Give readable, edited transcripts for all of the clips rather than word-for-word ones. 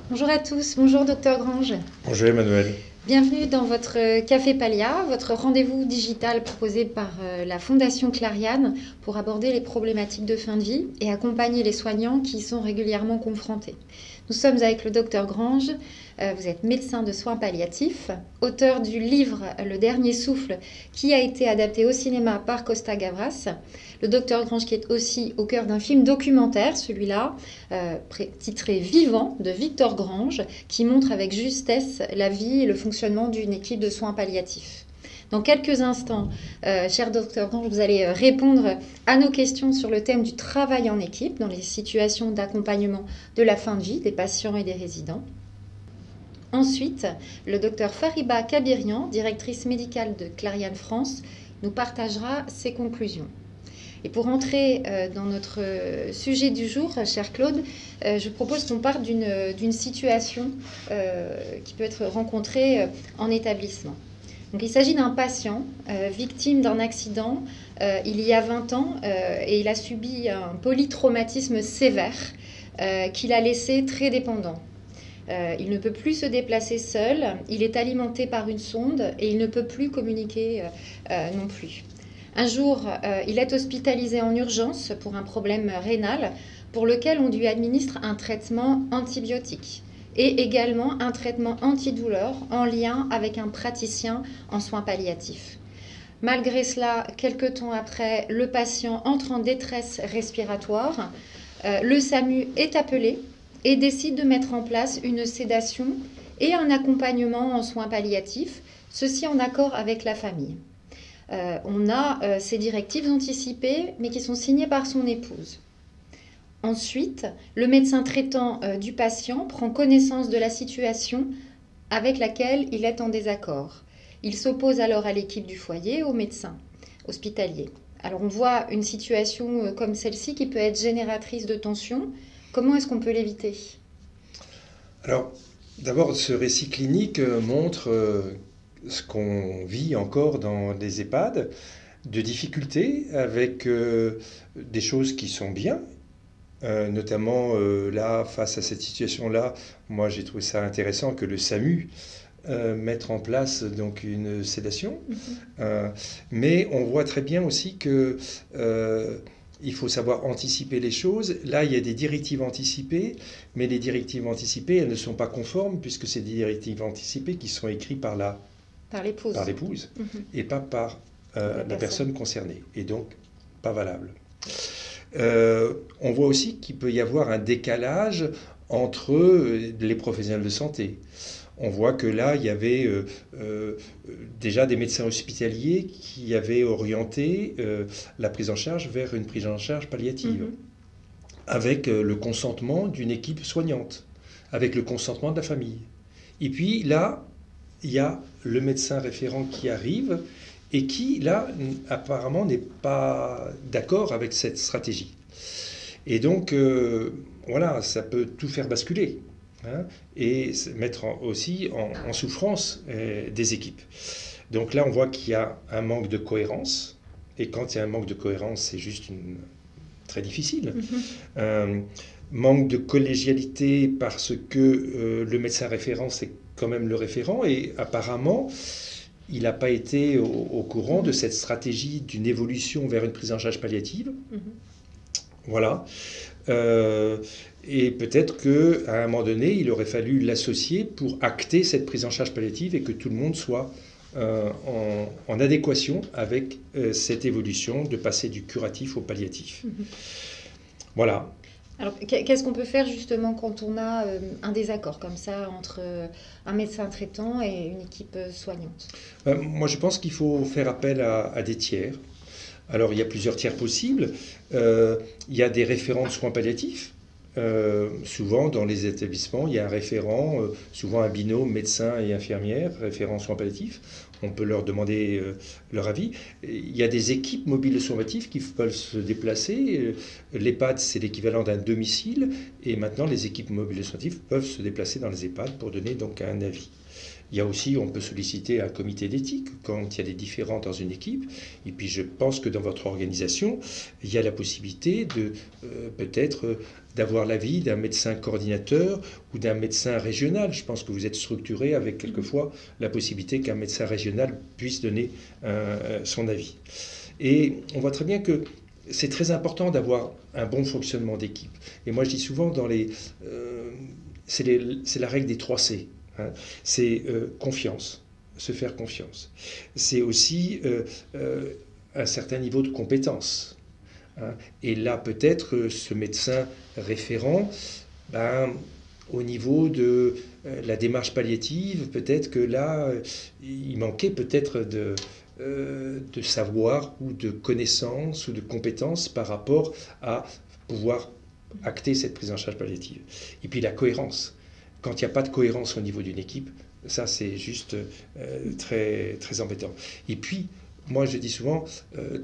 Bonjour à tous, bonjour docteur Grange. Bonjour Emmanuel. Bienvenue dans votre Café Palia, votre rendez-vous digital proposé par la Fondation Clariane pour aborder les problématiques de fin de vie et accompagner les soignants qui y sont régulièrement confrontés. Nous sommes avec le docteur Grange, vous êtes médecin de soins palliatifs, auteur du livre Le Dernier Souffle qui a été adapté au cinéma par Costa Gavras. Le docteur Grange qui est aussi au cœur d'un film documentaire, celui-là, titré Vivant de Victor Grange, qui montre avec justesse la vie et le fonctionnement d'une équipe de soins palliatifs. Dans quelques instants, cher docteur Grange, vous allez répondre à nos questions sur le thème du travail en équipe dans les situations d'accompagnement de la fin de vie des patients et des résidents. Ensuite, le docteur Fariba Kabirian, directrice médicale de Clariane France, nous partagera ses conclusions. Et pour entrer dans notre sujet du jour, cher Claude, je propose qu'on parte d'une situation qui peut être rencontrée en établissement. Donc, il s'agit d'un patient victime d'un accident il y a 20 ans et il a subi un polytraumatisme sévère qui l'a laissé très dépendant. Il ne peut plus se déplacer seul, il est alimenté par une sonde et il ne peut plus communiquer non plus. Un jour, il est hospitalisé en urgence pour un problème rénal pour lequel on lui administre un traitement antibiotique et également un traitement antidouleur en lien avec un praticien en soins palliatifs. Malgré cela, quelques temps après, le patient entre en détresse respiratoire. Le SAMU est appelé et décide de mettre en place une sédation et un accompagnement en soins palliatifs, ceci en accord avec la famille. On a ces directives anticipées, mais qui sont signées par son épouse. Ensuite, le médecin traitant du patient prend connaissance de la situation avec laquelle il est en désaccord. Il s'oppose alors à l'équipe du foyer, au médecin hospitalier. Alors on voit une situation comme celle-ci qui peut être génératrice de tension. Comment est-ce qu'on peut l'éviter ? Alors, d'abord, ce récit clinique montre ce qu'on vit encore dans les EHPAD, de difficultés avec des choses qui sont bien. Notamment là, face à cette situation-là, moi j'ai trouvé ça intéressant que le SAMU mettre en place donc une sédation. Mais on voit très bien aussi que il faut savoir anticiper les choses. Là, il y a des directives anticipées, mais les directives anticipées, elles ne sont pas conformes puisque c'est des directives anticipées qui sont écrites par l'épouse et pas par la personne concernée, et donc pas valable. On voit aussi qu'il peut y avoir un décalage entre les professionnels de santé. On voit que là, il y avait déjà des médecins hospitaliers qui avaient orienté la prise en charge vers une prise en charge palliative, avec le consentement d'une équipe soignante, avec le consentement de la famille. Et puis là, il y a le médecin référent qui arrive et qui, là, apparemment, n'est pas d'accord avec cette stratégie. Et donc, voilà, ça peut tout faire basculer. Et mettre aussi en souffrance des équipes. Donc là, on voit qu'il y a un manque de cohérence. Et quand il y a un manque de cohérence, c'est juste très difficile. Manque de collégialité parce que le médecin référent, c'est quand même le référent. Et apparemment, il n'a pas été au courant de cette stratégie d'une évolution vers une prise en charge palliative. Voilà. Et peut-être qu'à un moment donné, il aurait fallu l'associer pour acter cette prise en charge palliative et que tout le monde soit en adéquation avec cette évolution de passer du curatif au palliatif. Voilà. Alors, qu'est-ce qu'on peut faire justement quand on a un désaccord comme ça entre un médecin traitant et une équipe soignante ? Moi, je pense qu'il faut faire appel à des tiers. Alors, il y a plusieurs tiers possibles. Il y a des référents de soins palliatifs. Souvent, dans les établissements, il y a un référent, souvent un binôme médecin et infirmière, référent soins palliatifs. On peut leur demander leur avis. Il y a des équipes mobiles de soins palliatifs qui peuvent se déplacer. L'EHPAD, c'est l'équivalent d'un domicile. Et maintenant, les équipes mobiles de soins palliatifs peuvent se déplacer dans les EHPAD pour donner donc un avis. Il y a aussi, on peut solliciter un comité d'éthique quand il y a des différends dans une équipe. Et puis je pense que dans votre organisation, il y a la possibilité de peut-être d'avoir l'avis d'un médecin coordinateur ou d'un médecin régional. Je pense que vous êtes structuré avec quelquefois la possibilité qu'un médecin régional puisse donner son avis. Et on voit très bien que c'est très important d'avoir un bon fonctionnement d'équipe. Et moi je dis souvent, c'est la règle des 3 C. Hein. C'est confiance, se faire confiance. C'est aussi un certain niveau de compétence. Hein. Et là, peut-être, ce médecin référent, au niveau de la démarche palliative, peut-être que là, il manquait peut-être de savoir ou de connaissances ou de compétences par rapport à pouvoir acter cette prise en charge palliative. Et puis la cohérence. Quand il n'y a pas de cohérence au niveau d'une équipe, ça c'est juste très, très embêtant. Et puis, moi je dis souvent,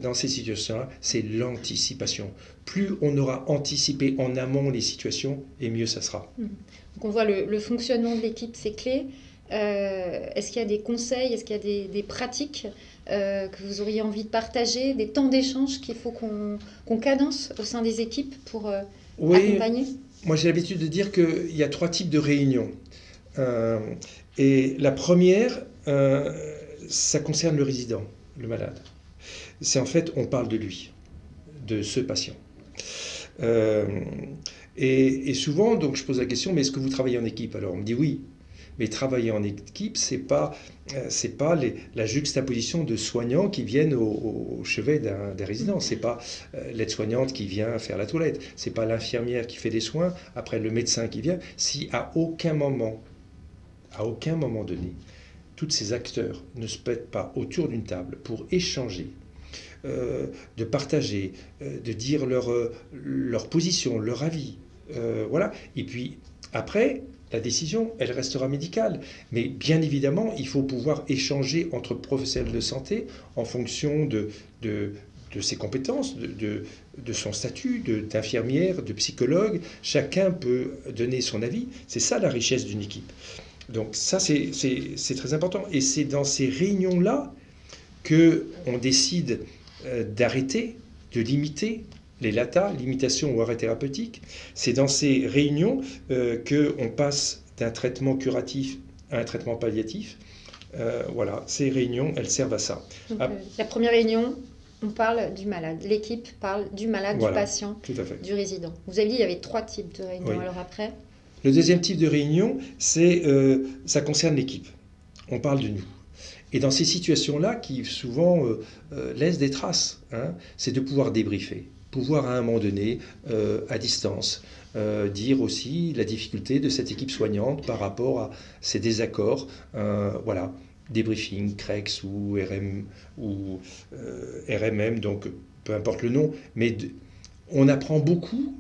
dans ces situations-là, c'est l'anticipation. Plus on aura anticipé en amont les situations, et mieux ça sera. Donc on voit le fonctionnement de l'équipe, c'est clé. Est-ce qu'il y a des conseils, est-ce qu'il y a des pratiques que vous auriez envie de partager, des temps d'échange qu'il faut qu'on cadence au sein des équipes pour accompagner? Moi, j'ai l'habitude de dire qu'il y a 3 types de réunions. Et la première, ça concerne le résident, le malade. C'est en fait, on parle de lui, de ce patient. Et souvent, donc, je pose la question, mais est-ce que vous travaillez en équipe? Alors, on me dit oui. Mais travailler en équipe, c'est pas la juxtaposition de soignants qui viennent au chevet des résidents. C'est pas l'aide-soignante qui vient faire la toilette. C'est pas l'infirmière qui fait des soins, après le médecin qui vient. Si à aucun moment donné, tous ces acteurs ne se mettent pas autour d'une table pour échanger, de partager, de dire leur position, leur avis, voilà. Et puis après, la décision, elle restera médicale. Mais bien évidemment, il faut pouvoir échanger entre professionnels de santé en fonction de ses compétences, de son statut d'infirmière, de psychologue. Chacun peut donner son avis. C'est ça la richesse d'une équipe. Donc ça, c'est très important. Et c'est dans ces réunions-là qu'on décide d'arrêter, de limiter les LATA, limitation ou arrêt thérapeutique. C'est dans ces réunions qu'on passe d'un traitement curatif à un traitement palliatif. Voilà, ces réunions, elles servent à ça. Donc, la première réunion, on parle du malade. L'équipe parle du malade, voilà, du patient, tout à fait. Du résident. Vous avez dit qu'il y avait 3 types de réunions. Oui. Alors après? Le deuxième type de réunion, ça concerne l'équipe. On parle de nous. Et dans ces situations-là, qui souvent laissent des traces, hein, c'est de pouvoir débriefer. Pouvoir à un moment donné, à distance, dire aussi la difficulté de cette équipe soignante par rapport à ces désaccords. Voilà, débriefing, CREX ou RMM, donc peu importe le nom, mais on apprend beaucoup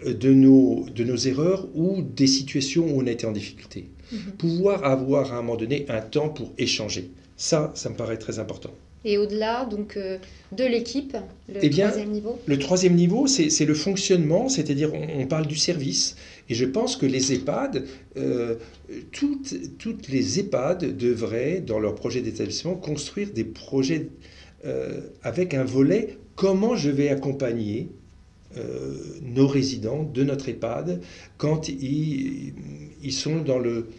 de nos erreurs ou des situations où on a été en difficulté. Pouvoir avoir à un moment donné un temps pour échanger, ça me paraît très important. Et au-delà donc de l'équipe, troisième niveau? Le troisième niveau, c'est le fonctionnement, c'est-à-dire on parle du service. Et je pense que les EHPAD, toutes les EHPAD devraient, dans leur projet d'établissement, construire des projets avec un volet comment je vais accompagner nos résidents de notre EHPAD quand ils sont dans le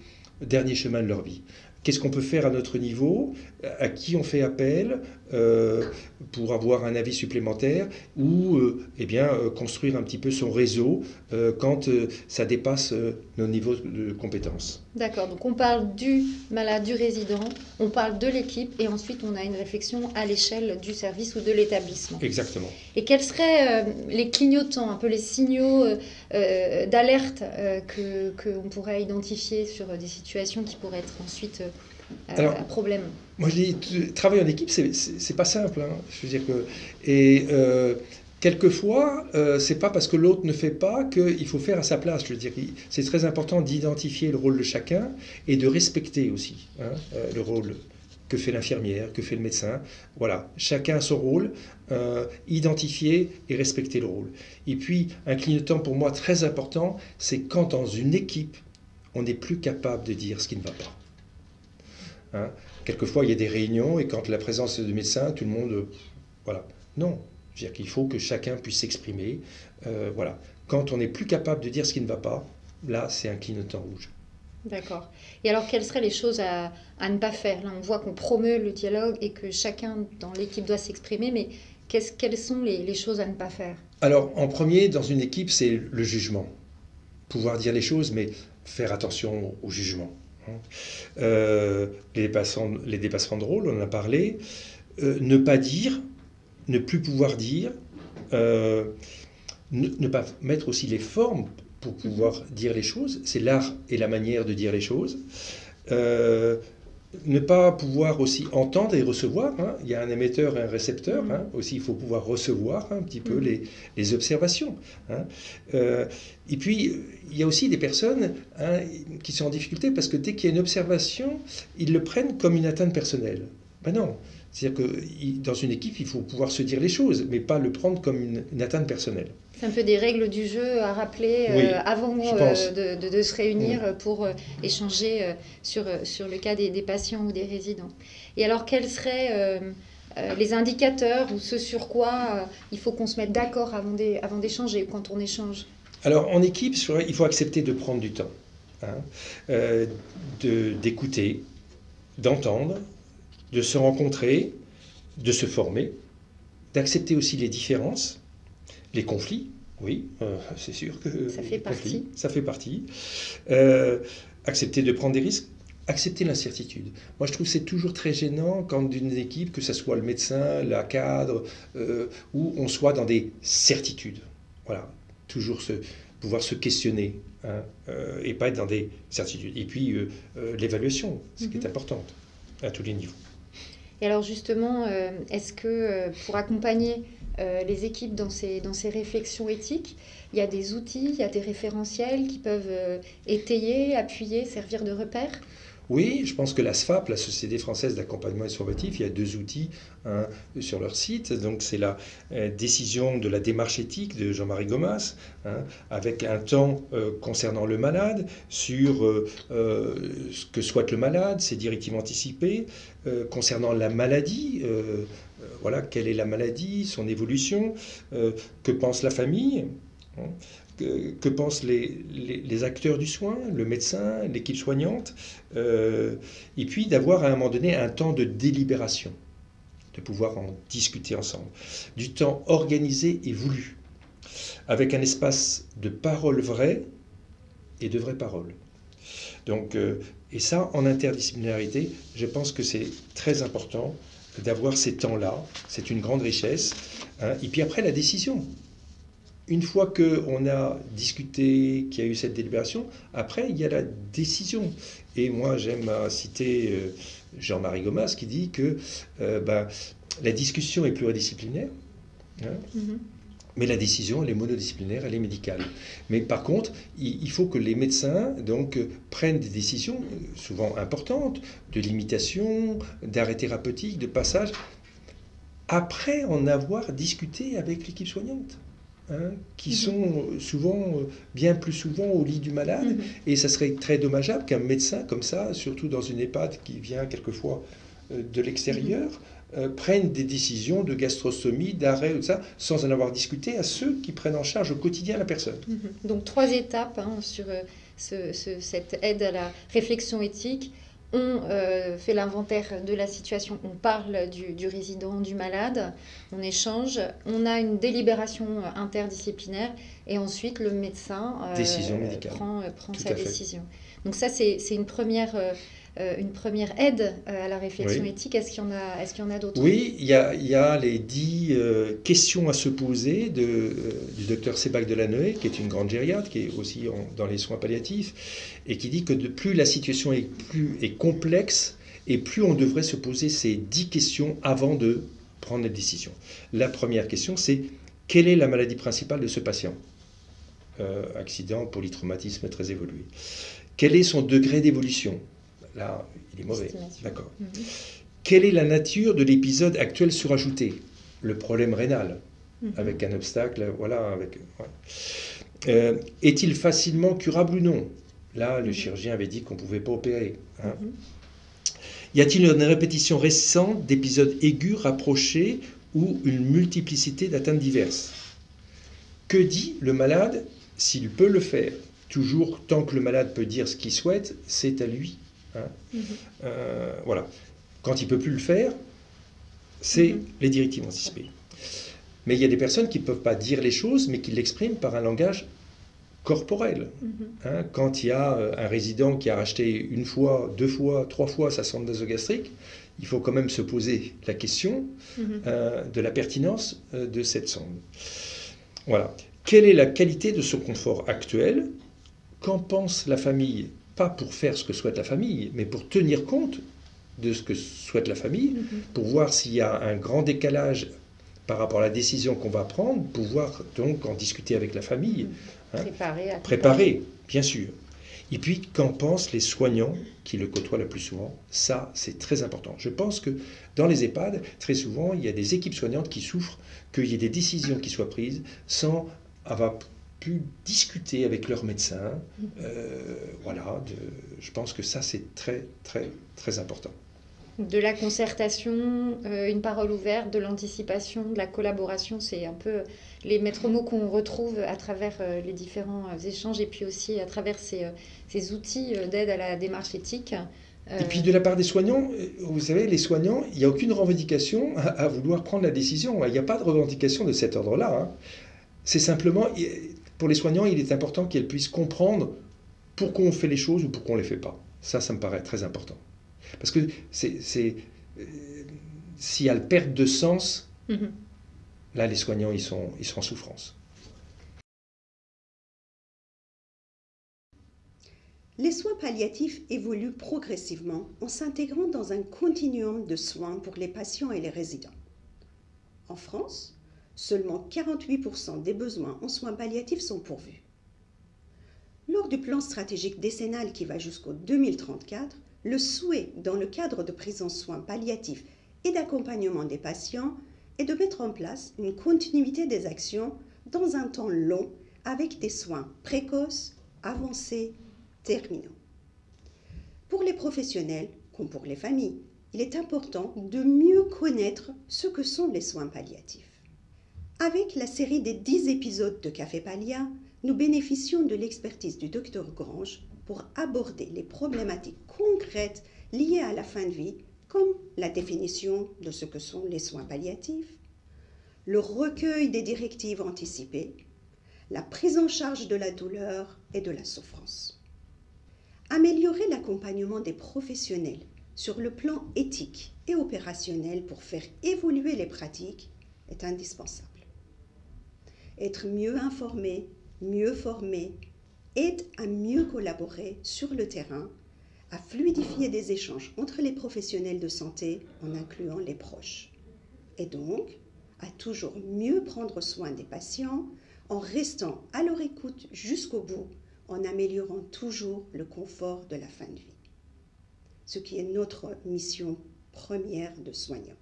dernier chemin de leur vie. Qu'est-ce qu'on peut faire à notre niveau? À qui on fait appel pour avoir un avis supplémentaire ou construire un petit peu son réseau quand ça dépasse nos niveaux de compétences. D'accord, donc on parle du malade, du résident, on parle de l'équipe et ensuite on a une réflexion à l'échelle du service ou de l'établissement. Exactement. Et quels seraient les clignotants, un peu les signaux d'alerte qu'on pourrait identifier sur des situations qui pourraient être ensuite un problème? Moi je dis, travailler en équipe, c'est pas simple. Hein. Je veux dire quelquefois, c'est pas parce que l'autre ne fait pas qu'il faut faire à sa place. Je veux dire, c'est très important d'identifier le rôle de chacun et de respecter aussi le rôle que fait l'infirmière, que fait le médecin. Voilà, chacun a son rôle, identifier et respecter le rôle. Et puis, un clignotant pour moi très important, c'est quand dans une équipe, on n'est plus capable de dire ce qui ne va pas. hein. Quelquefois, il y a des réunions et quand la présence de médecins, tout le monde... voilà. Non. C'est-à-dire qu'il faut que chacun puisse s'exprimer. Voilà. Quand on n'est plus capable de dire ce qui ne va pas, là, c'est un clignotant rouge. D'accord. Et alors, quelles seraient les choses à ne pas faire? Là, on voit qu'on promeut le dialogue et que chacun dans l'équipe doit s'exprimer, mais quelles sont les choses à ne pas faire? Alors, en premier, dans une équipe, c'est le jugement. Pouvoir dire les choses, mais faire attention au jugement, hein. Les dépassements de rôle, on en a parlé. Ne pas dire, ne plus pouvoir dire, ne pas mettre aussi les formes pour pouvoir dire les choses. C'est l'art et la manière de dire les choses. Ne pas pouvoir aussi entendre et recevoir, hein. Il y a un émetteur et un récepteur, hein. Aussi, il faut pouvoir recevoir un petit peu les observations, hein. Et puis, il y a aussi des personnes, hein, qui sont en difficulté parce que dès qu'il y a une observation, ils le prennent comme une atteinte personnelle. Ben non. C'est-à-dire que dans une équipe, il faut pouvoir se dire les choses, mais pas le prendre comme une atteinte personnelle. C'est un peu des règles du jeu à rappeler Oui, avant de se réunir pour échanger sur le cas des patients ou des résidents. Et alors, quels seraient les indicateurs ou ce sur quoi il faut qu'on se mette d'accord avant d'échanger ou quand on échange? Alors, en équipe, il faut accepter de prendre du temps, hein, d'écouter, d'entendre, de se rencontrer, de se former, d'accepter aussi les différences, les conflits, oui, c'est sûr que ça fait partie. Conflits, ça fait partie. Accepter de prendre des risques, accepter l'incertitude. Moi, je trouve que c'est toujours très gênant quand d'une équipe, que ce soit le médecin, la cadre, où on soit dans des certitudes. Voilà, toujours pouvoir se questionner, hein, et pas être dans des certitudes. Et puis, l'évaluation, ce qui est importante à tous les niveaux. Et alors justement, est-ce que pour accompagner les équipes dans ces réflexions éthiques, il y a des outils, il y a des référentiels qui peuvent étayer, appuyer, servir de repère? Oui, je pense que la SFAP, la Société française d'accompagnement et formatif, il y a 2 outils, hein, sur leur site. Donc c'est la décision de la démarche éthique de Jean-Marie Gomas, hein, avec un temps concernant le malade, sur ce que souhaite le malade, ses directives anticipées, concernant la maladie, voilà, quelle est la maladie, son évolution, que pense la famille, hein, que pensent les acteurs du soin, le médecin, l'équipe soignante, et puis d'avoir à un moment donné un temps de délibération, de pouvoir en discuter ensemble, du temps organisé et voulu, avec un espace de parole vraie et de vraies paroles. Donc, et ça, en interdisciplinarité, je pense que c'est très important d'avoir ces temps-là, c'est une grande richesse, hein. Et puis après, la décision. Une fois qu'on a discuté, qu'il y a eu cette délibération, après, il y a la décision. Et moi, j'aime citer Jean-Marie Gomas qui dit que la discussion est pluridisciplinaire, hein, mais la décision, elle est monodisciplinaire, elle est médicale. Mais par contre, il faut que les médecins donc, prennent des décisions, souvent importantes, de limitation, d'arrêt thérapeutique, de passage, après en avoir discuté avec l'équipe soignante. Hein, qui sont souvent, bien plus souvent au lit du malade, et ça serait très dommageable qu'un médecin comme ça, surtout dans une EHPAD qui vient quelquefois de l'extérieur, prenne des décisions de gastrostomie, d'arrêt, ou de ça, sans en avoir discuté à ceux qui prennent en charge au quotidien la personne. Donc 3 étapes, hein, sur cette aide à la réflexion éthique. On fait l'inventaire de la situation, on parle du résident, du malade, on échange, on a une délibération interdisciplinaire et ensuite le médecin décision médicale. prend sa décision. Donc ça, c'est une première aide à la réflexion éthique. Est-ce qu'il y en a d'autres? Oui, il y a les 10 questions à se poser du docteur Sebag Delanoë, qui est une grande gériatre, qui est aussi dans les soins palliatifs, et qui dit que plus la situation est complexe, et plus on devrait se poser ces 10 questions avant de prendre la décision. La première question, c'est quelle est la maladie principale de ce patient? Accident, polytraumatisme très évolué. Quel est son degré d'évolution? Là, il est mauvais. D'accord. Quelle est la nature de l'épisode actuel surajouté? Le problème rénal, avec un obstacle, voilà. Est-il facilement curable ou non? Là, le chirurgien avait dit qu'on ne pouvait pas opérer. Hein. Y a-t-il une répétition récente d'épisodes aigus rapprochés ou une multiplicité d'atteintes diverses? Que dit le malade s'il peut le faire? Toujours, tant que le malade peut dire ce qu'il souhaite, c'est à lui. Hein. Voilà. Quand il ne peut plus le faire, c'est les directives anticipées. Mais il y a des personnes qui ne peuvent pas dire les choses, mais qui l'expriment par un langage corporel. Hein. Quand il y a un résident qui a racheté une fois, 2 fois, 3 fois sa sonde nasogastrique, il faut quand même se poser la question de la pertinence de cette sonde. Voilà. Quelle est la qualité de ce confort actuel? Qu'en pense la famille? Pas pour faire ce que souhaite la famille, mais pour tenir compte de ce que souhaite la famille, pour voir s'il y a un grand décalage par rapport à la décision qu'on va prendre, pouvoir donc en discuter avec la famille. Hein. Préparer, bien sûr. Et puis, qu'en pensent les soignants qui le côtoient le plus souvent? Ça, c'est très important. Je pense que dans les EHPAD, très souvent, il y a des équipes soignantes qui souffrent qu'il y ait des décisions qui soient prises sans avoir pu discuter avec leur médecin. Voilà, je pense que ça, c'est très, très, très important. De la concertation, une parole ouverte, de l'anticipation, de la collaboration, c'est un peu les maîtres mots qu'on retrouve à travers les différents échanges et puis aussi à travers ces outils d'aide à la démarche éthique. Et puis de la part des soignants, vous savez, les soignants, il n'y a aucune revendication à vouloir prendre la décision. Il n'y a pas de revendication de cet ordre-là. Hein. C'est simplement, pour les soignants, il est important qu'ils puissent comprendre pourquoi on fait les choses ou pourquoi on ne les fait pas. Ça me paraît très important. Parce que s'il y a la perte de sens, là, les soignants, ils sont en souffrance. Les soins palliatifs évoluent progressivement en s'intégrant dans un continuum de soins pour les patients et les résidents. En France, seulement 48% des besoins en soins palliatifs sont pourvus. Lors du plan stratégique décennal qui va jusqu'au 2034, le souhait dans le cadre de prise en soins palliatifs et d'accompagnement des patients est de mettre en place une continuité des actions dans un temps long avec des soins précoces, avancés, terminaux. Pour les professionnels, comme pour les familles, il est important de mieux connaître ce que sont les soins palliatifs. Avec la série des 10 épisodes de Café Pallia, nous bénéficions de l'expertise du Dr Grange pour aborder les problématiques concrètes liées à la fin de vie, comme la définition de ce que sont les soins palliatifs, le recueil des directives anticipées, la prise en charge de la douleur et de la souffrance. Améliorer l'accompagnement des professionnels sur le plan éthique et opérationnel pour faire évoluer les pratiques est indispensable. Être mieux informé, mieux formé, aide à mieux collaborer sur le terrain, à fluidifier des échanges entre les professionnels de santé en incluant les proches. Et donc, à toujours mieux prendre soin des patients en restant à leur écoute jusqu'au bout, en améliorant toujours le confort de la fin de vie. Ce qui est notre mission première de soignants.